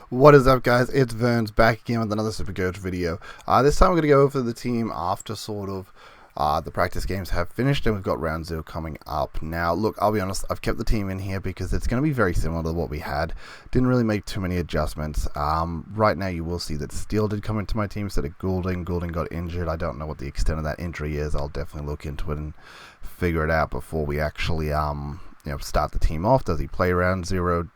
What is up, guys? It's Verns back again with another Supercoach video. This time we're going to go over the team after the practice games have finished, and we've got round 0 coming up. Now, look, I'll be honest, I've kept the team in here because it's going to be very similar to what we had. Didn't really make too many adjustments. Right now, you will see that Steele did come into my team instead of Goulding. Goulding got injured. I don't know what the extent of that injury is. I'll definitely look into it and figure it out before we actually start the team off. Does he play round 0?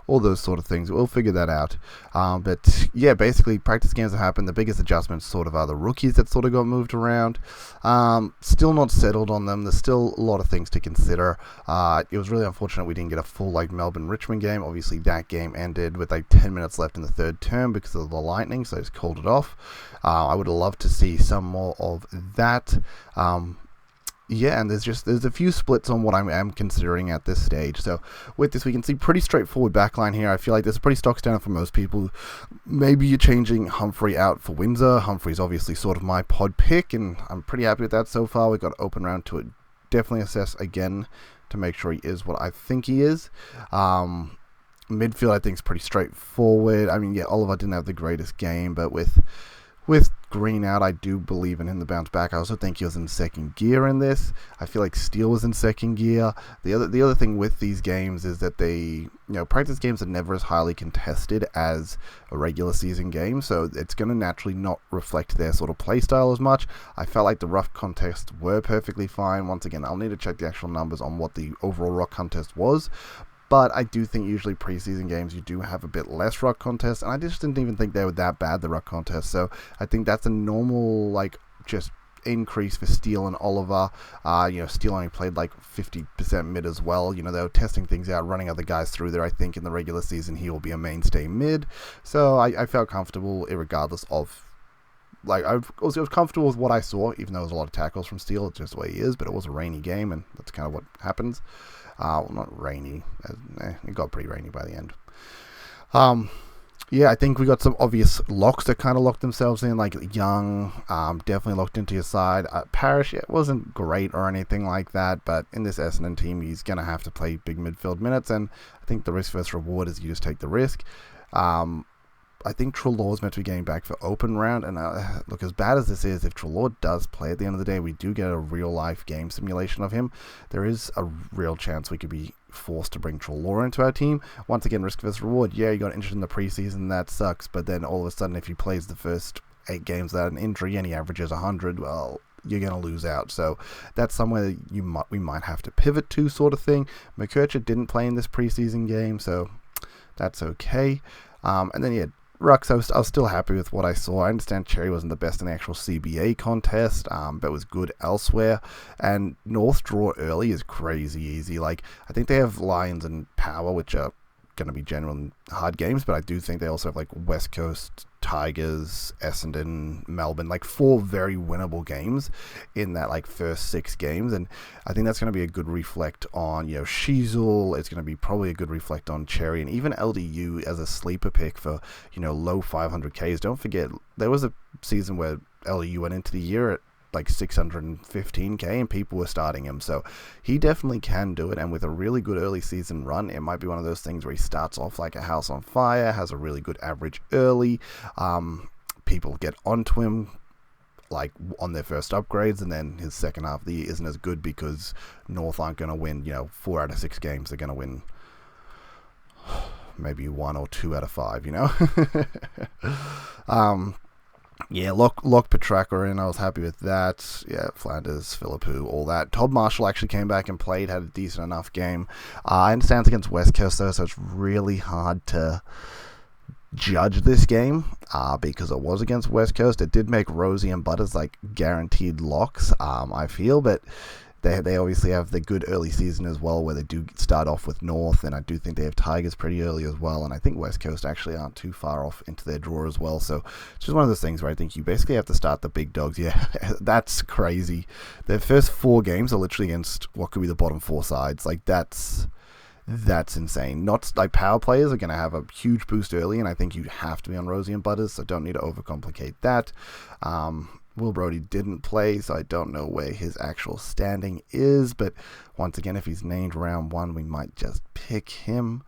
All those sort of things. We'll figure that out. But yeah, basically practice games have happened. The biggest adjustments sort of are the rookies that sort of got moved around. Still not settled on them. There's still a lot of things to consider. It was really unfortunate we didn't get a full Melbourne-Richmond game. Obviously that game ended with 10 minutes left in the third term because of the lightning, so I just called it off. I would have loved to see some more of that. Yeah, and there's a few splits on what I am considering at this stage. So with this, we can see pretty straightforward backline here. I feel like this is pretty stock standard for most people. Maybe you're changing Humphrey out for Windsor. Humphrey's obviously sort of my pod pick, and I'm pretty happy with that so far. We've got open round to it. Definitely assess again to make sure he is what I think he is. Midfield, I think, is pretty straightforward. I mean, yeah, Oliver didn't have the greatest game, but with Green out, I do believe in him to bounce back. I also think he was in second gear in this. I feel like Steele was in second gear. The other thing with these games is that practice games are never as highly contested as a regular season game, so it's going to naturally not reflect their sort of play style as much. I felt like the rough contests were perfectly fine. Once again, I'll need to check the actual numbers on what the overall rock contest was. But I do think usually preseason games you do have a bit less ruck contests, and I just didn't even think they were that bad, the ruck contests. So I think that's a normal just increase for Steele and Oliver. Steele only played 50% mid as well. They were testing things out, running other guys through there. I think in the regular season he will be a mainstay mid. So I felt comfortable regardless of. I was comfortable with what I saw, even though there was a lot of tackles from Steele. It's just the way he is, but it was a rainy game, and that's kind of what happens. Well, not rainy. It got pretty rainy by the end. Yeah, I think we got some obvious locks that kind of locked themselves in, like Young, definitely locked into your side. Parrish, it wasn't great or anything like that, but in this Essendon team, he's going to have to play big midfield minutes, and I think the risk versus reward is you just take the risk. I think Treloar is meant to be getting back for open round, and look, as bad as this is, if Treloar does play at the end of the day, we do get a real-life game simulation of him. There is a real chance we could be forced to bring Treloar into our team. Once again, risk versus reward. Yeah, you got injured in the preseason, that sucks, but then all of a sudden, if he plays the first 8 games without an injury and he averages 100, well, you're going to lose out. So that's somewhere we might have to pivot to, sort of thing. McKercher didn't play in this preseason game, so that's okay. And then, yeah, Rucks, I was still happy with what I saw. I understand Cherry wasn't the best in the actual CBA contest, but was good elsewhere. And North draw early is crazy easy. I think they have Lions and Power, which are going to be general hard games, but I do think they also have West Coast, Tigers, Essendon, Melbourne, 4 very winnable games in that first 6 games, and I think that's going to be a good reflect on Sheasel. It's going to be probably a good reflect on Cherry, and even LDU as a sleeper pick for low 500Ks. Don't forget there was a season where LDU went into the year at 615K and people were starting him, so he definitely can do it. And with a really good early season run, it might be one of those things where he starts off like a house on fire, has a really good average early, people get onto him on their first upgrades, and then his second half of the year isn't as good because North aren't going to win 4 out of 6 games. They're going to win maybe 1 or 2 out of 5. Yeah, lock Petrarca in. I was happy with that. Yeah, Flanders, Philippou, all that. Todd Marshall actually came back and played, had a decent enough game. I understand it's against West Coast, though, so it's really hard to judge this game because it was against West Coast. It did make Rosie and Butters guaranteed locks, I feel, but they obviously have the good early season as well, where they do start off with North, and I do think they have Tigers pretty early as well, and I think West Coast actually aren't too far off into their draw as well, so it's just one of those things where I think you basically have to start the big dogs. Yeah, that's crazy. Their first 4 games are literally against what could be the bottom 4 sides. That's insane. Not power players are going to have a huge boost early, and I think you have to be on Rosie and Butters, so don't need to overcomplicate that. Will Brody didn't play, so I don't know where his actual standing is. But once again, if he's named round 1, we might just pick him.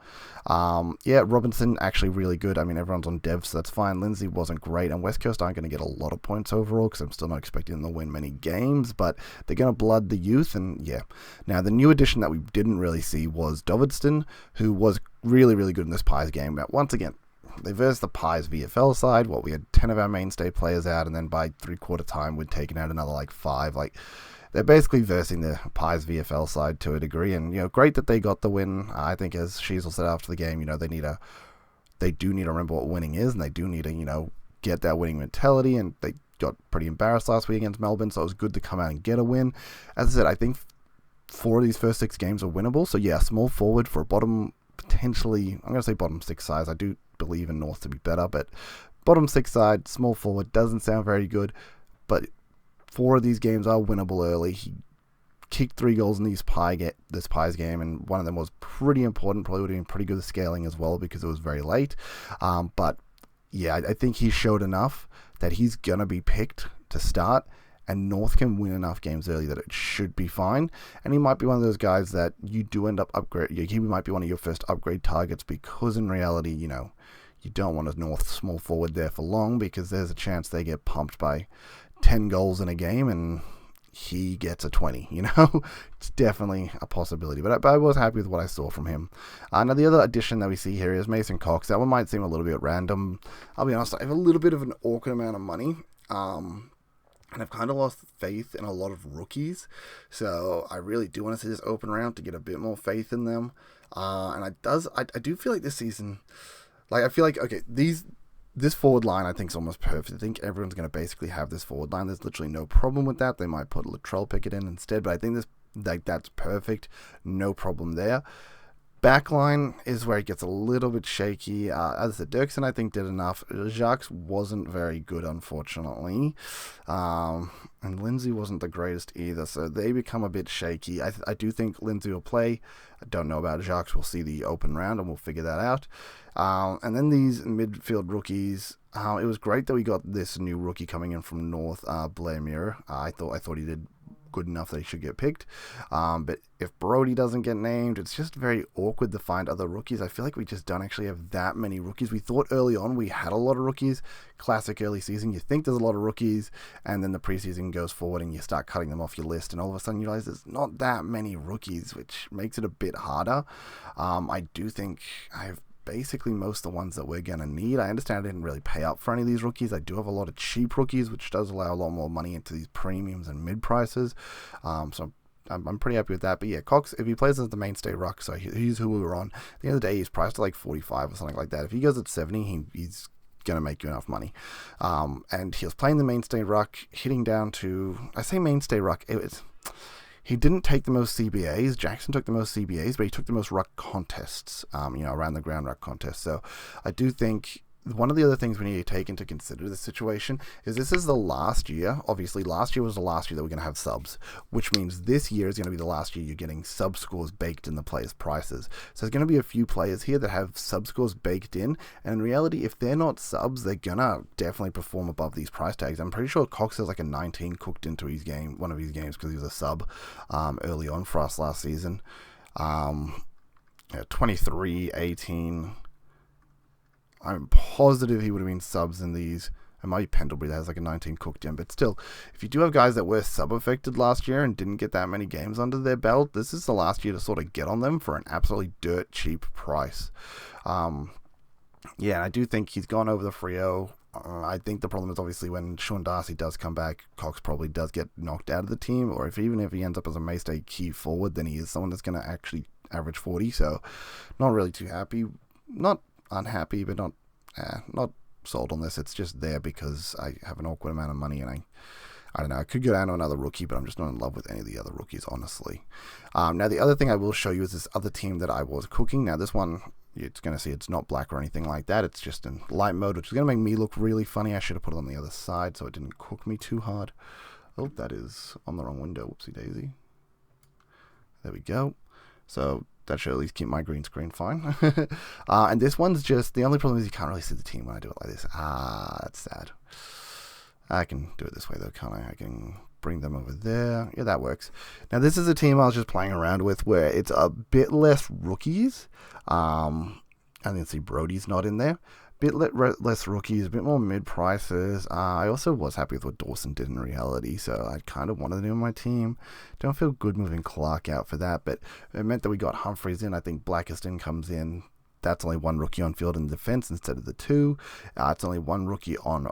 Yeah, Robinson, actually really good. I mean, everyone's on dev, so that's fine. Lindsay wasn't great, and West Coast aren't going to get a lot of points overall because I'm still not expecting them to win many games, but they're going to blood the youth, and yeah. Now, the new addition that we didn't really see was Dovidston, who was really, really good in this Pies game. But once again, they versed the Pies VFL side. We had 10 of our mainstay players out, and then by three-quarter time, we'd taken out another, 5. They're basically versing the Pies VFL side to a degree, and, great that they got the win. I think, as Sheasel said after the game, they do need to remember what winning is, and they do need to, get that winning mentality, and they got pretty embarrassed last week against Melbourne, so it was good to come out and get a win. As I said, I think 4 of these first 6 games are winnable, so yeah, small forward for a bottom, potentially, I'm going to say bottom 6 size. I do believe in North to be better, but bottom 6 side, small forward, doesn't sound very good, but 4 of these games are winnable early. He kicked 3 goals in this Pies game, and one of them was pretty important, probably would have been pretty good at scaling as well because it was very late, but yeah, I think he showed enough that he's going to be picked to start, and North can win enough games early that it should be fine. And he might be one of those guys that you do end up upgrade. He might be one of your first upgrade targets because in reality, you don't want a North small forward there for long because there's a chance they get pumped by 10 goals in a game and he gets a 20. It's definitely a possibility. But I was happy with what I saw from him. Now, the other addition that we see here is Mason Cox. That one might seem a little bit random. I'll be honest, I have a little bit of an awkward amount of money. And I've kind of lost faith in a lot of rookies. So I really do want to see this open round to get a bit more faith in them. And I do feel like this season, I feel like, okay, this forward line I think is almost perfect. I think everyone's going to basically have this forward line. There's literally no problem with that. They might put Latrell Pickett in instead, but I think that's perfect. No problem there. Backline is where it gets a little bit shaky. As I said, Dirksen I think did enough. Jacques wasn't very good, unfortunately. And Lindsay wasn't the greatest either, so they become a bit shaky. I do think Lindsay will play. I don't know about Jacques. We'll see the open round and we'll figure that out. And then these midfield rookies. It was great that we got this new rookie coming in from North, Blair Muir. I thought he did good enough that he should get picked. But if Brody doesn't get named, it's just very awkward to find other rookies. I feel like we just don't actually have that many rookies. We thought early on we had a lot of rookies. Classic early season. You think there's a lot of rookies, and then the preseason goes forward and you start cutting them off your list, and all of a sudden you realize there's not that many rookies, which makes it a bit harder. I do think I have basically most of the ones that we're going to need. I understand I didn't really pay up for any of these rookies. I do have a lot of cheap rookies, which does allow a lot more money into these premiums and mid prices. So I'm pretty happy with that. But yeah, Cox, if he plays as the mainstay ruck, so he's who we were on. At the end of the day, he's priced at 45 or something like that. If he goes at 70, he's going to make you enough money. And he was playing the mainstay ruck, hitting down to, I say mainstay ruck, he didn't take the most CBAs. Jackson took the most CBAs, but he took the most ruck contests, around the ground ruck contests. So I do think one of the other things we need to take into consider this situation is this is the last year. Obviously, last year was the last year that we're going to have subs, which means this year is going to be the last year you're getting sub scores baked in the players' prices. So there's going to be a few players here that have sub scores baked in, and in reality, if they're not subs, they're going to definitely perform above these price tags. I'm pretty sure Cox has a 19 cooked into his game, one of his games, because he was a sub early on for us last season. 23, 18... I'm positive he would have been subs in these. It might be Pendlebury that has a 19 cooked in, but still, if you do have guys that were sub-affected last year and didn't get that many games under their belt, this is the last year to sort of get on them for an absolutely dirt cheap price. Yeah, I do think he's gone over the Freo. I think the problem is obviously when Sean Darcy does come back, Cox probably does get knocked out of the team, or even if he ends up as a mainstay key forward, then he is someone that's going to actually average 40, so not really too happy. Not unhappy, but not sold on this. It's just there because I have an awkward amount of money, and I don't know, I could go down to another rookie, but I'm just not in love with any of the other rookies, honestly. Now, the other thing I will show you is this other team that I was cooking. Now, this one, it's going to see it's not black or anything like that. It's just in light mode, which is going to make me look really funny. I should have put it on the other side so it didn't cook me too hard. Oh, that is on the wrong window. Whoopsie daisy. There we go. So that should at least keep my green screen fine. And this one's just, the only problem is you can't really see the team when I do it like this. That's sad. I can do it this way though, can't I? I can bring them over there. Yeah, that works. Now this is a team I was just playing around with where it's a bit less rookies. And then see Brody's not in there. Bit less rookies, a bit more mid prices. I also was happy with what Dawson did in reality, so I kind of wanted him on my team. Don't feel good moving Clark out for that, but it meant that we got Humphreys in. I think Blackiston comes in. That's only one rookie on field in defense instead of the two. It's only one rookie on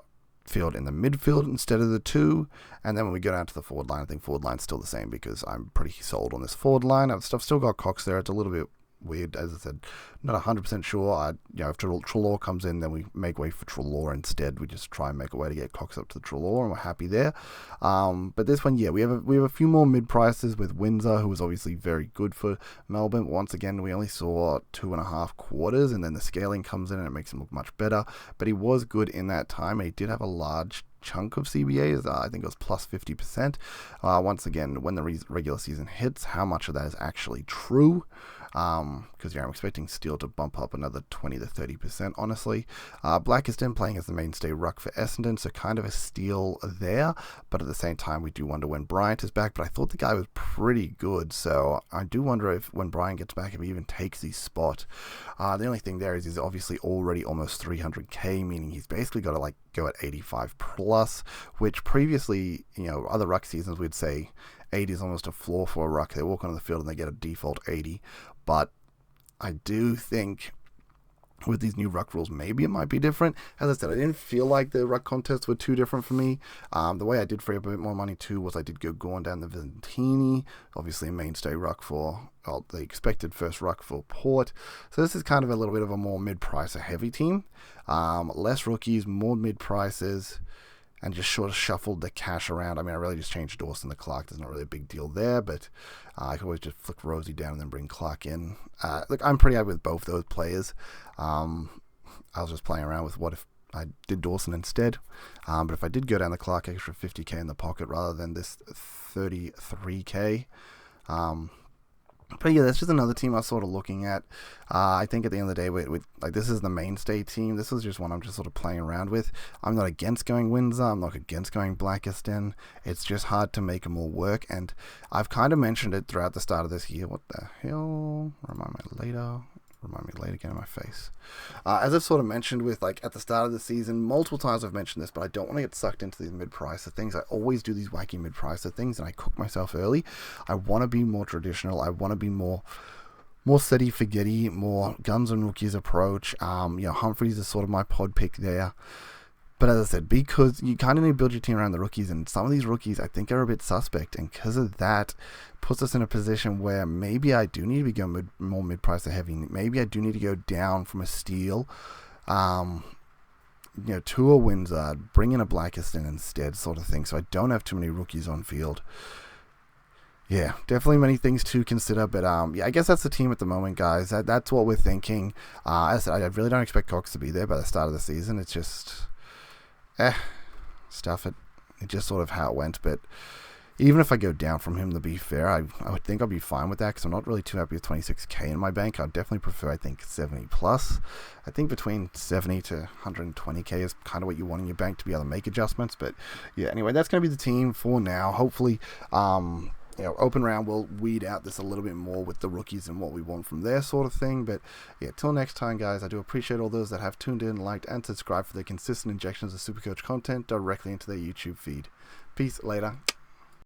field in the midfield instead of the two. And then when we go down to the forward line, I think forward line's still the same because I'm pretty sold on this forward line. I've still got Cox there. It's a little bit weird, as I said, not 100% sure. If Trelaw comes in, then we make way for Trelaw instead. We just try and make a way to get Cox up to the Trelaw, and we're happy there. But this one, yeah, we have a few more mid prices with Windsor, who was obviously very good for Melbourne. Once again, we only saw 2.5 quarters, and then the scaling comes in and it makes him look much better. But he was good in that time, and he did have a large chunk of CBAs. I think it was plus 50%. Once again, when the regular season hits, how much of that is actually true? Because I'm expecting Steele to bump up another 20 to 30%, honestly. Blackiston playing as the mainstay ruck for Essendon, so kind of a steal there, but at the same time we do wonder when Bryant is back, but I thought the guy was pretty good, so I do wonder if when Bryant gets back, if he even takes his spot. The only thing there is he's obviously already almost 300k, meaning he's basically got to go at 85 plus, which previously, other ruck seasons we'd say 80 is almost a floor for a ruck. They walk onto the field and they get a default 80. But I do think with these new ruck rules, maybe it might be different. As I said, I didn't feel like the ruck contests were too different for me. The way I did free up a bit more money too was I did go Gorn down the Ventini, obviously a mainstay ruck for the expected first ruck for Port. So this is kind of a little bit of a more mid-pricer heavy team. Less rookies, more mid-prices, and just sort of shuffled the cash around. I mean, I really just changed Dawson to Clark. There's not really a big deal there, but I could always just flick Rosie down and then bring Clark in. Look, I'm pretty happy with both those players. I was just playing around with what if I did Dawson instead. But if I did go down the Clark extra 50k in the pocket rather than this 33k, but yeah, that's just another team I was sort of looking at. I think at the end of the day, with this is the mainstay team. This is just one I'm just sort of playing around with. I'm not against going Windsor. I'm not against going Blackiston. It's just hard to make them all work. And I've kind of mentioned it throughout the start of this year. What the hell? Remind me later, get in my face. As I've sort of mentioned with at the start of the season, multiple times I've mentioned this, but I don't want to get sucked into these mid-pricer things. I always do these wacky mid-pricer things and I cook myself early. I want to be more traditional. I want to be more steady forgetty, more guns and rookies approach. Humphreys is sort of my pod pick there. But as I said, because you kind of need to build your team around the rookies, and some of these rookies I think are a bit suspect, and because of that, puts us in a position where maybe I do need to be going more mid-pricer heavy. Maybe I do need to go down from a Steele, to a Windsor, bring in a Blackiston instead, sort of thing, so I don't have too many rookies on field. Yeah, definitely many things to consider, but I guess that's the team at the moment, guys. That's what we're thinking. As I said, I really don't expect Cox to be there by the start of the season. It's just stuff it. It's just sort of how it went. But even if I go down from him, to be fair, I would think I'll be fine with that because I'm not really too happy with 26k in my bank. I'd definitely prefer, 70 plus. I think between 70 to 120k is kind of what you want in your bank to be able to make adjustments. But yeah, anyway, that's going to be the team for now. Hopefully, open round will weed out this a little bit more with the rookies and what we want from there, sort of thing. But yeah, till next time, guys, I do appreciate all those that have tuned in, liked, and subscribed for their consistent injections of Supercoach content directly into their YouTube feed. Peace, later.